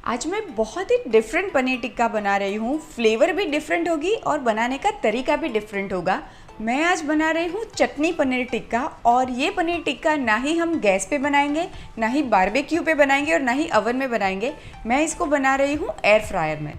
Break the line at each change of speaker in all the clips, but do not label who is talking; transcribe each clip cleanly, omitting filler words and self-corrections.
आज मैं बहुत ही डिफरेंट पनीर टिक्का बना रही हूँ। फ्लेवर भी डिफरेंट होगी और बनाने का तरीका भी डिफरेंट होगा। मैं आज बना रही हूँ चटनी पनीर टिक्का, और ये पनीर टिक्का ना ही हम गैस पे बनाएंगे, ना ही बारबेक्यू पे बनाएंगे और ना ही ओवन में बनाएंगे। मैं इसको बना रही हूँ एयर फ्रायर में।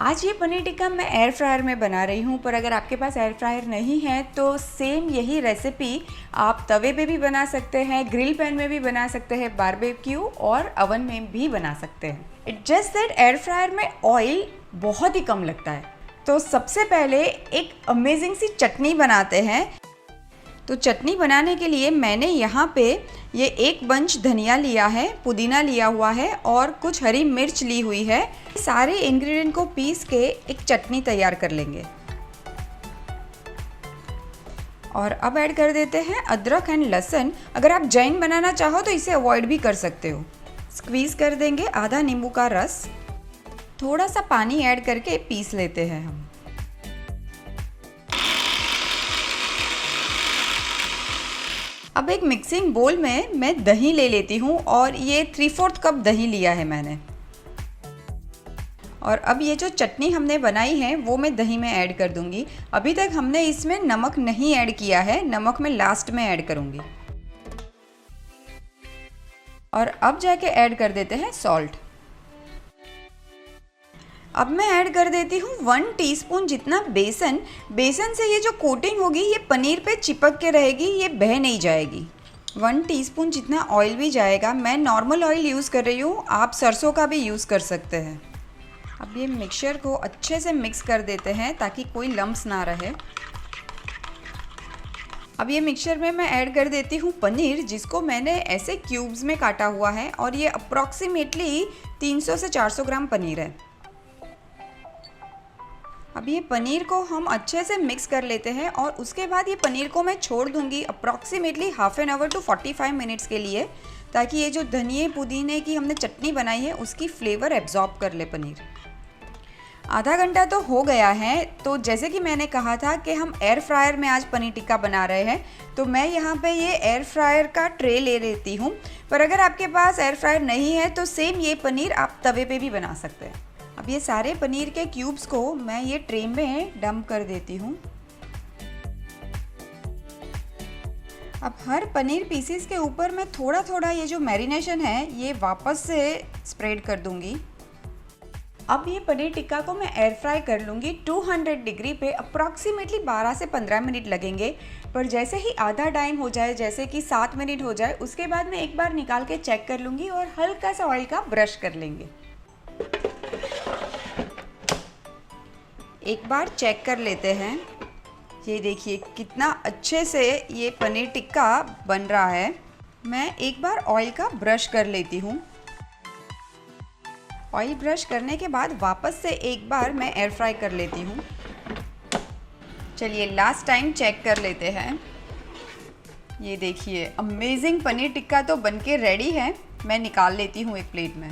आज ये पनीर टिक्का मैं एयर फ्रायर में बना रही हूँ, पर अगर आपके पास एयर फ्रायर नहीं है तो सेम यही रेसिपी आप तवे पे भी बना सकते हैं, ग्रिल पैन में भी बना सकते हैं, बारबेक्यू और ओवन में भी बना सकते हैं। It just that air fryer में ऑयल बहुत ही कम लगता है। तो सबसे पहले एक अमेजिंग सी चटनी बनाते हैं। तो चटनी बनाने के लिए मैंने यहाँ पे ये एक बंच धनिया लिया है, पुदीना लिया हुआ है और कुछ हरी मिर्च ली हुई है। सारे इंग्रेडिएंट को पीस के एक चटनी तैयार कर लेंगे। और अब ऐड कर देते हैं अदरक एंड लहसुन। अगर आप जैन बनाना चाहो तो इसे अवॉइड भी कर सकते हो। स्क्वीज़ कर देंगे आधा नींबू का रस। थोड़ा सा पानी ऐड करके पीस लेते हैं हम। अब एक मिक्सिंग बोल में मैं दही ले लेती हूँ, और ये 3/4 कप दही लिया है मैंने। और अब ये जो चटनी हमने बनाई है वो मैं दही में ऐड कर दूँगी। अभी तक हमने इसमें नमक नहीं ऐड किया है, नमक मैं लास्ट में ऐड करूँगी। और अब जाके ऐड कर देते हैं सॉल्ट। अब मैं ऐड कर देती हूँ 1 टीस्पून जितना बेसन। बेसन से ये जो कोटिंग होगी ये पनीर पे चिपक के रहेगी, ये बह नहीं जाएगी। 1 टीस्पून जितना ऑयल भी जाएगा। मैं नॉर्मल ऑयल यूज़ कर रही हूँ, आप सरसों का भी यूज़ कर सकते हैं। अब ये मिक्सचर को अच्छे से मिक्स कर देते हैं ताकि कोई लम्प्स ना रहे। अब ये मिक्सचर में मैं ऐड कर देती हूँ पनीर, जिसको मैंने ऐसे क्यूब्स में काटा हुआ है, और ये अप्रॉक्सीमेटली 300 से 400 ग्राम पनीर है। अब ये पनीर को हम अच्छे से मिक्स कर लेते हैं, और उसके बाद ये पनीर को मैं छोड़ दूंगी approximately half an hour to 45 minutes के लिए, ताकि ये जो धनिए पुदीने की हमने चटनी बनाई है उसकी फ्लेवर एब्जॉर्ब कर ले पनीर। आधा घंटा तो हो गया है। तो जैसे कि मैंने कहा था कि हम एयर फ्रायर में आज पनीर टिक्का बना रहे हैं, तो मैं यहाँ पे ये एयर फ्रायर का ट्रे ले लेती हूँ। पर अगर आपके पास एयर फ्रायर नहीं है तो सेम ये पनीर आप तवे पे भी बना सकते हैं। अब ये सारे पनीर के क्यूब्स को मैं ये ट्रे में डंप कर देती हूँ। अब हर पनीर पीसीस के ऊपर मैं थोड़ा थोड़ा ये जो मैरिनेशन है ये वापस से स्प्रेड कर दूंगी। अब ये पनीर टिक्का को मैं एयर फ्राई कर लूँगी 200 डिग्री पे। अप्रॉक्सीमेटली 12 से 15 मिनट लगेंगे। पर जैसे ही आधा टाइम हो जाए, जैसे कि 7 मिनट हो जाए, उसके बाद मैं एक बार निकाल के चेक कर लूँगी और हल्का सा ऑयल का ब्रश कर लेंगे। एक बार चेक कर लेते हैं। ये देखिए कितना अच्छे से ये पनीर टिक्का बन रहा है। मैं एक बार ऑयल का ब्रश कर लेती हूँ। ऑयल ब्रश करने के बाद वापस से एक बार मैं एयर फ्राई कर लेती हूँ। चलिए लास्ट टाइम चेक कर लेते हैं। ये देखिए अमेजिंग पनीर टिक्का तो बनके रेडी है। मैं निकाल लेती हूँ एक प्लेट में।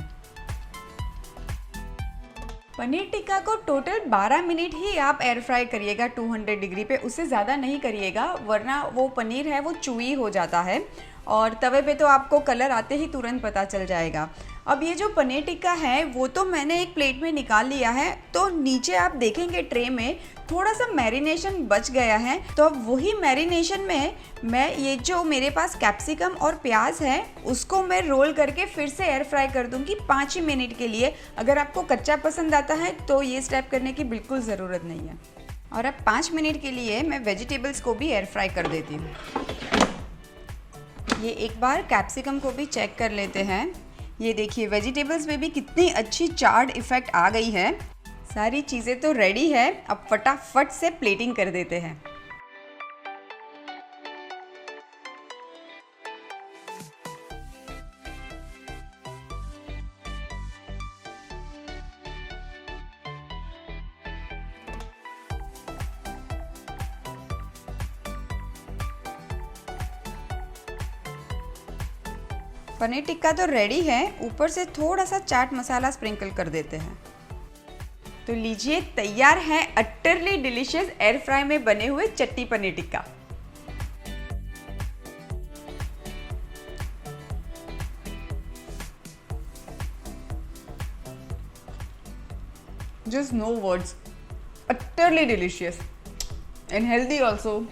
पनीर टिक्का को टोटल 12 मिनट ही आप एयर फ्राई करिएगा 200 डिग्री पे, उससे ज़्यादा नहीं करिएगा, वरना वो पनीर है वो चूई हो जाता है, और तवे पे तो आपको कलर आते ही तुरंत पता चल जाएगा। अब ये जो पनीर टिक्का है वो तो मैंने एक प्लेट में निकाल लिया है। तो नीचे आप देखेंगे ट्रे में थोड़ा सा मैरिनेशन बच गया है। तो अब वही मैरिनेशन में मैं ये जो मेरे पास कैप्सिकम और प्याज है उसको मैं रोल करके फिर से एयर फ्राई कर दूंगी 5 ही मिनट के लिए। अगर आपको कच्चा पसंद आता है तो ये स्टेप करने की बिल्कुल ज़रूरत नहीं है। और अब 5 मिनट के लिए मैं वेजिटेबल्स को भी एयर फ्राई कर देती हूँ। ये एक बार कैप्सिकम को भी चेक कर लेते हैं। ये देखिए वेजिटेबल्स में भी कितनी अच्छी चार्ड इफ़ेक्ट आ गई है। सारी चीज़ें तो रेडी है। अब फटाफट से प्लेटिंग कर देते हैं। पनीर टिक्का तो रेडी है, ऊपर से थोड़ा सा चाट मसाला स्प्रिंकल कर देते हैं। तो लीजिए तैयार है अटरली डिलीशियस एयर फ्राई में बने हुए चटनी paneer tikka. just no words. Utterly delicious and healthy also.